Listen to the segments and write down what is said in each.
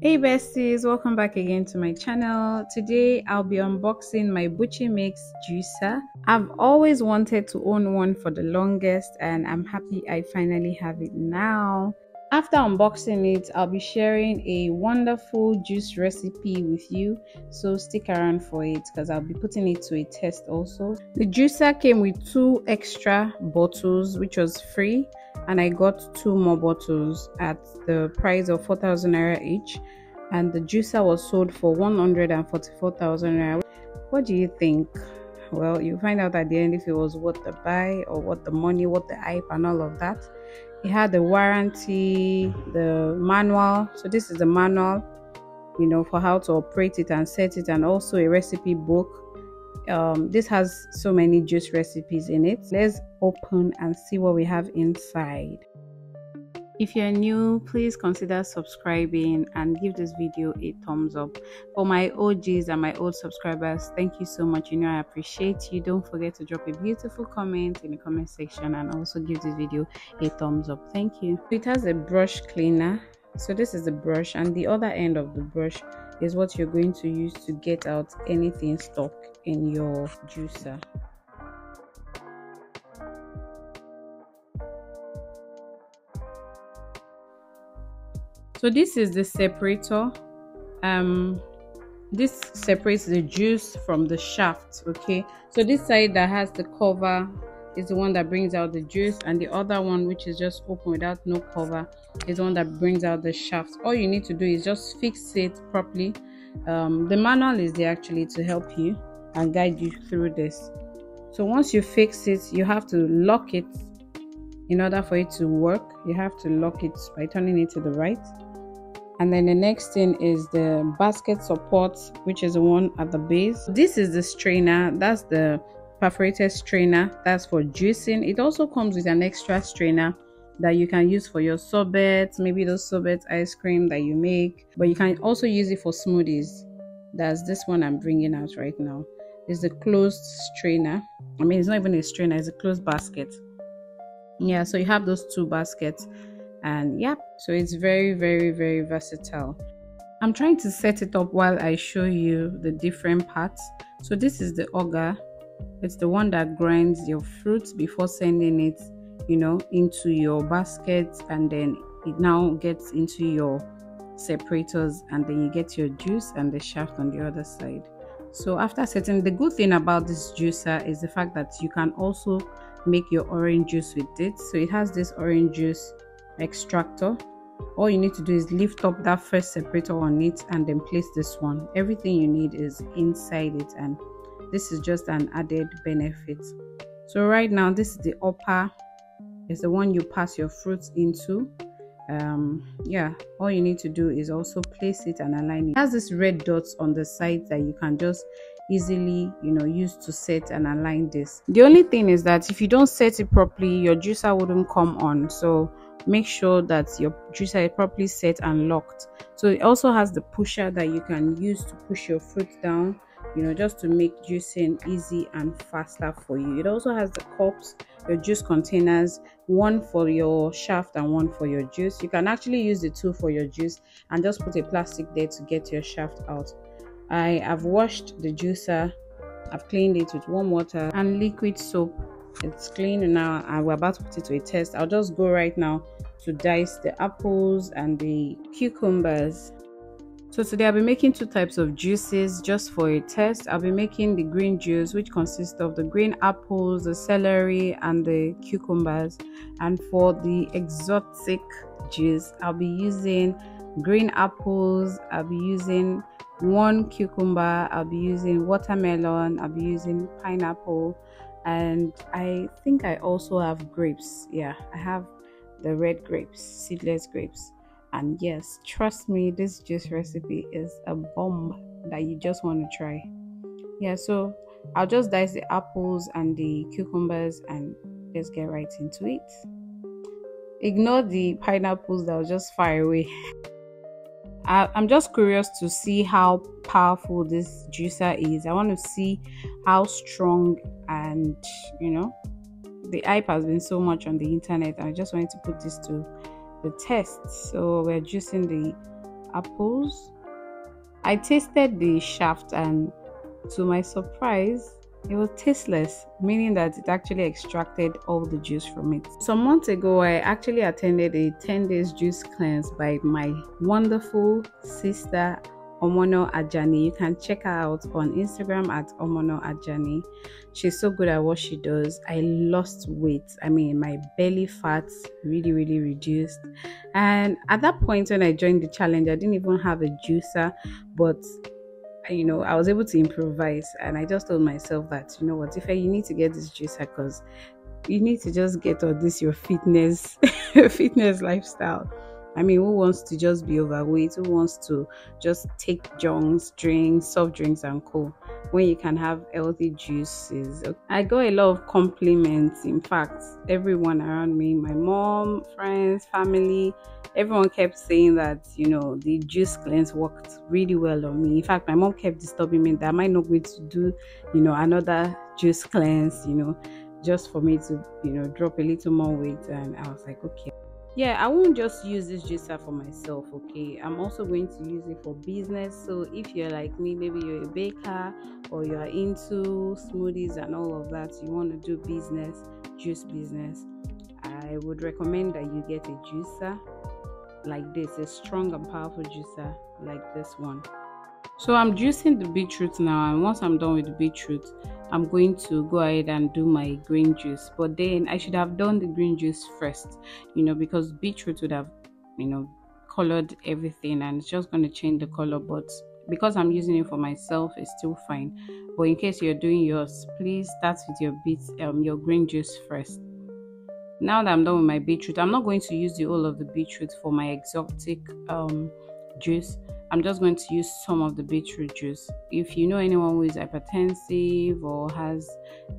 Hey besties, welcome back again to my channel. Today I'll be unboxing my BUCHYMIX juicer. I've always wanted to own one for the longest and I'm happy I finally have it now. After unboxing it, I'll be sharing a wonderful juice recipe with you, so stick around for it because I'll be putting it to a test also. The juicer came with 2 extra bottles which was free, and I got 2 more bottles at the price of 4,000 naira each, and the juicer was sold for 144,000 naira. What do you think? Well, you'll find out at the end if it was worth the buy or what the money, what the hype and all of that. It had the warranty, the manual. So this is the manual, for how to operate it and set it, and also a recipe book. This has so many juice recipes in it. Let's open and see what we have inside. If you're new, please consider subscribing and give this video a thumbs up. For my OGs and my old subscribers, thank you so much. I appreciate you. Don't forget to drop a beautiful comment in the comment section and also give this video a thumbs up. Thank you. It has a brush cleaner. So this is the brush, and the other end of the brush is what you're going to use to get out anything stuck in your juicer. So this is the separator. This separates the juice from the shaft. Okay, so this side that has the cover is the one that brings out the juice, and the other one, which is just open without no cover, is the one that brings out the shaft. All you need to do is just fix it properly. The manual is there actually to help you and guide you through this. So once you fix it, you have to lock it. In order for it to work, you have to lock it by turning it to the right. And then the next thing is the basket support, which is the one at the base. This is the strainer. That's the perforated strainer. That's for juicing. It also comes with an extra strainer that you can use for your sorbet, maybe those sorbet ice cream that you make, but you can also use it for smoothies. That's this one I'm bringing out right now. It's the closed strainer. I mean, it's not even a strainer, it's a closed basket. Yeah, so you have those 2 baskets, and yeah, so it's very versatile. I'm trying to set it up while I show you the different parts. So this is the auger. It's the one that grinds your fruits before sending it into your basket, and then it now gets into your separators, and then you get your juice and the shaft on the other side. So after setting, the good thing about this juicer is the fact that you can also make your orange juice with it. So it has this orange juice extractor. All you need to do is lift up that first separator on it and then place this one. Everything you need is inside it, and this is just an added benefit. So right now, this is the upper, is the one you pass your fruits into. Yeah, all you need to do is also place it and align it. It has this red dots on the side that you can just easily use to set and align this. The only thing is that if you don't set it properly, your juicer wouldn't come on. So make sure that your juicer is properly set and locked. So it also has the pusher that you can use to push your fruit down, just to make juicing easy and faster for you. It also has the cups, your juice containers, one for your shaft and one for your juice. You can actually use the 2 for your juice and just put a plastic there to get your shaft out. I have washed the juicer. I've cleaned it with warm water and liquid soap. It's clean now, and we're about to put it to a test. I'll just go right now to dice the apples and the cucumbers. So today I'll be making 2 types of juices just for a test. I'll be making the green juice, which consists of the green apples, the celery and the cucumbers. And for the exotic juice, I'll be using green apples, I'll be using 1 cucumber, I'll be using watermelon, I'll be using pineapple, and I think I also have grapes. Yeah, I have the red grapes, seedless grapes. And yes, trust me, this juice recipe is a bomb that you just want to try. Yeah, so I'll just dice the apples and the cucumbers and let's get right into it. Ignore the pineapples that was just far away. I'm just curious to see how powerful this juicer is. I want to see how strong, and the hype has been so much on the internet. I just wanted to put this to the test. So we're juicing the apples. I tasted the shaft, and to my surprise, it was tasteless, meaning that it actually extracted all the juice from it. Some months ago, I actually attended a 10 days juice cleanse by my wonderful sister Omono Ajani. You can check her out on Instagram at Omono Ajani. She's so good at what she does. I lost weight. I mean, my belly fat really reduced. And at that point when I joined the challenge, I didn't even have a juicer, but I was able to improvise, and I just told myself that, you know what, if you need to get this juicer, because you need to just get on this your fitness fitness lifestyle. I mean, who wants to just be overweight? Who wants to just take junks, drinks, soft drinks and co, when you can have healthy juices? I got a lot of compliments. In fact, everyone around me, my mom, friends, family, everyone kept saying that, the juice cleanse worked really well on me. In fact, my mom kept disturbing me that I might not going to do, another juice cleanse, just for me to, drop a little more weight. And I was like, okay. Yeah, I won't just use this juicer for myself, okay? I'm also going to use it for business. So if you're like me, maybe you're a baker or you're into smoothies and all of that, you want to do business, juice business, I would recommend that you get a juicer like this, a strong and powerful juicer like this one. So I'm juicing the beetroot now, and once I'm done with the beetroot, I'm going to go ahead and do my green juice. But then I should have done the green juice first, because beetroot would have, colored everything, and it's just going to change the color. But because I'm using it for myself, it's still fine. But in case you're doing yours, please start with your green juice first. Now that I'm done with my beetroot, I'm not going to use the whole of the beetroot for my exotic juice. I'm just going to use some of the beetroot juice. If you know anyone who is hypertensive or has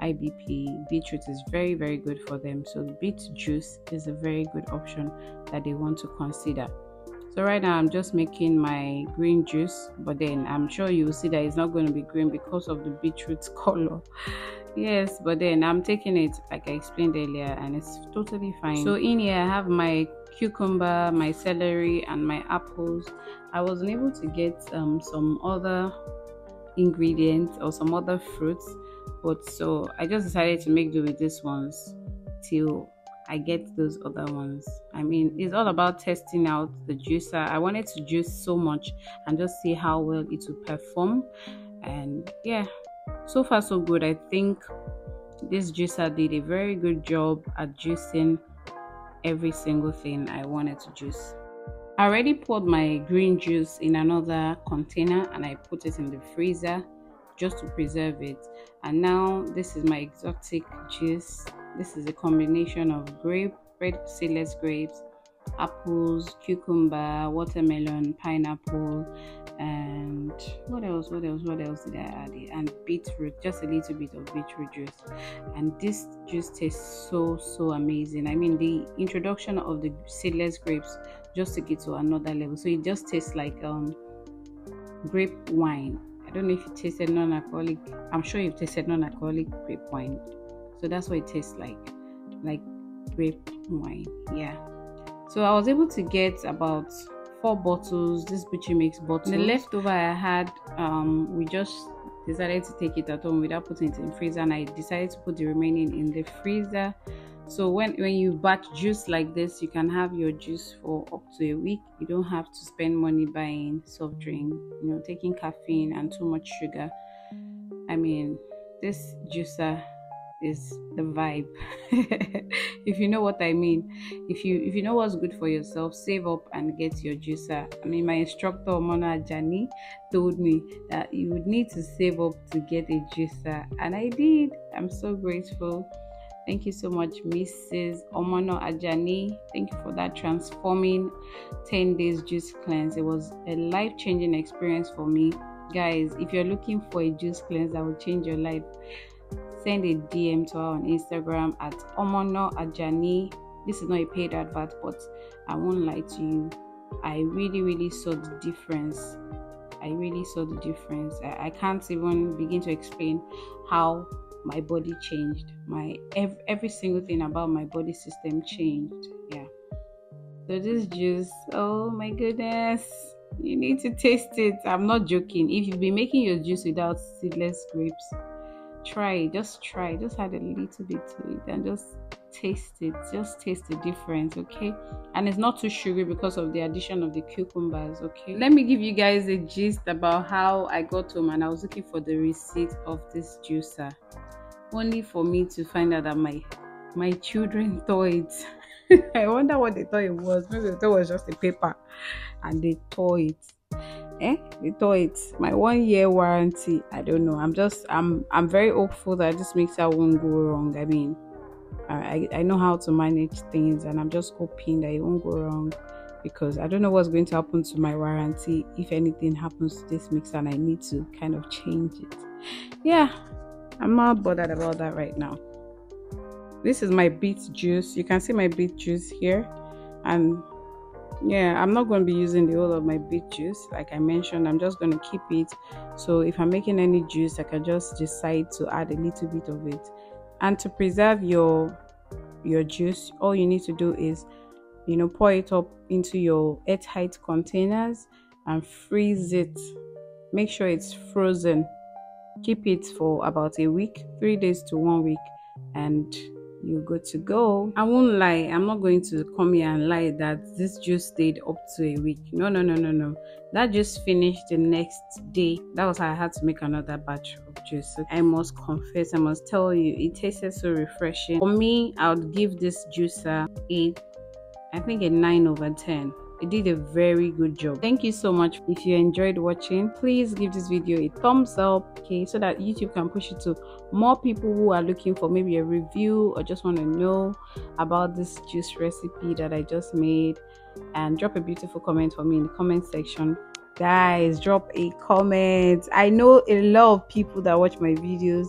IBP, beetroot is very good for them. So beet juice is a very good option that they want to consider. So right now I'm just making my green juice, but then I'm sure you will see that it's not going to be green because of the beetroot color. Yes, but then I'm taking it like I explained earlier, and it's totally fine. So in here I have my cucumber, my celery, and my apples. I wasn't able to get some other ingredients or some other fruits, but so I just decided to make do with these ones till I get those other ones. I mean, it's all about testing out the juicer. I wanted to juice so much and just see how well it will perform, and yeah, so far so good. I think this juicer did a very good job at juicing every single thing I wanted to juice. I already poured my green juice in another container and I put it in the freezer just to preserve it. And now this is my exotic juice. This is a combination of red seedless grapes, apples, cucumber, watermelon, pineapple, and what else did I add here? And beetroot, just a little bit of beetroot juice. And this juice tastes so amazing. I mean, the introduction of the seedless grapes just took it to another level. So it just tastes like grape wine. I don't know if you tasted non-alcoholic. I'm sure you've tasted non-alcoholic grape wine. So that's what it tastes like grape wine. Yeah. So I was able to get about 4 bottles, this BUCHYMIX bottle. The leftover I had, we just decided to take it at home without putting it in the freezer, and I decided to put the remaining in the freezer. So when you batch juice like this, you can have your juice for up to a week. You don't have to spend money buying soft drink, taking caffeine and too much sugar. I mean, this juicer is the vibe. If you know what I mean. If you know what's good for yourself, save up and get your juicer. I mean, my instructor Omono Ajani told me that you would need to save up to get a juicer, and I did. I'm so grateful. Thank you so much, Mrs. Omono Ajani. Thank you for that transforming 10 days juice cleanse. It was a life-changing experience for me. Guys, if you're looking for a juice cleanse that will change your life, send a DM to her on Instagram at Omono Ajani. This is not a paid advert, but I won't lie to you. I really saw the difference. I can't even begin to explain how my body changed. Every single thing about my body system changed. Yeah. So this juice, oh my goodness, You need to taste it. I'm not joking. If you've been making your juice without seedless grapes, try it. Just try. Just add a little bit to it and just taste it. Just taste the difference, okay? And it's not too sugary because of the addition of the cucumbers, okay? Let me give you guys a gist about how I got home and I was looking for the receipt of this juicer, only for me to find out that my children tore it. I wonder what they thought it was. Maybe they thought it was just a paper and they tore it. They tore it. My 1 year warranty. I don't know. I'm very hopeful that this mixer won't go wrong. I mean, I know how to manage things, and I'm just hoping that it won't go wrong, because I don't know what's going to happen to my warranty if anything happens to this mixer and I need to kind of change it. Yeah, I'm not bothered about that right now. This is my beet juice. You can see my beet juice here, and yeah, I'm not going to be using the whole of my beet juice like I mentioned. I'm just going to keep it, so if I'm making any juice I can just decide to add a little bit of it. And to preserve your juice, all you need to do is, you know, pour it up into your airtight containers and freeze it. Make sure it's frozen. Keep it for about a week, 3 days to 1 week, and you're good to go. I won't lie, I'm not going to come here and lie that this juice stayed up to a week. No. That just finished the next day. That was how I had to make another batch of juice. So I must confess, I must tell you, it tasted so refreshing. For me, I would give this juicer I think a 9/10. It did a very good job. Thank you so much. If you enjoyed watching, please give this video a thumbs up, okay, so that YouTube can push it to more people who are looking for maybe a review or just want to know about this juice recipe that I just made. And drop a beautiful comment for me in the comment section. Guys, drop a comment. I know a lot of people that watch my videos,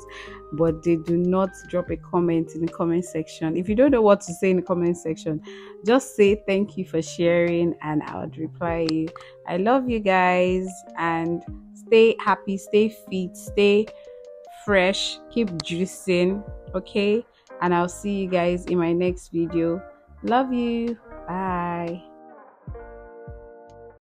but they do not drop a comment in the comment section. If you don't know what to say in the comment section, just say thank you for sharing and I would reply you. I love you guys, and stay happy, stay fit, stay fresh, keep juicing, okay? And I'll see you guys in my next video. Love you.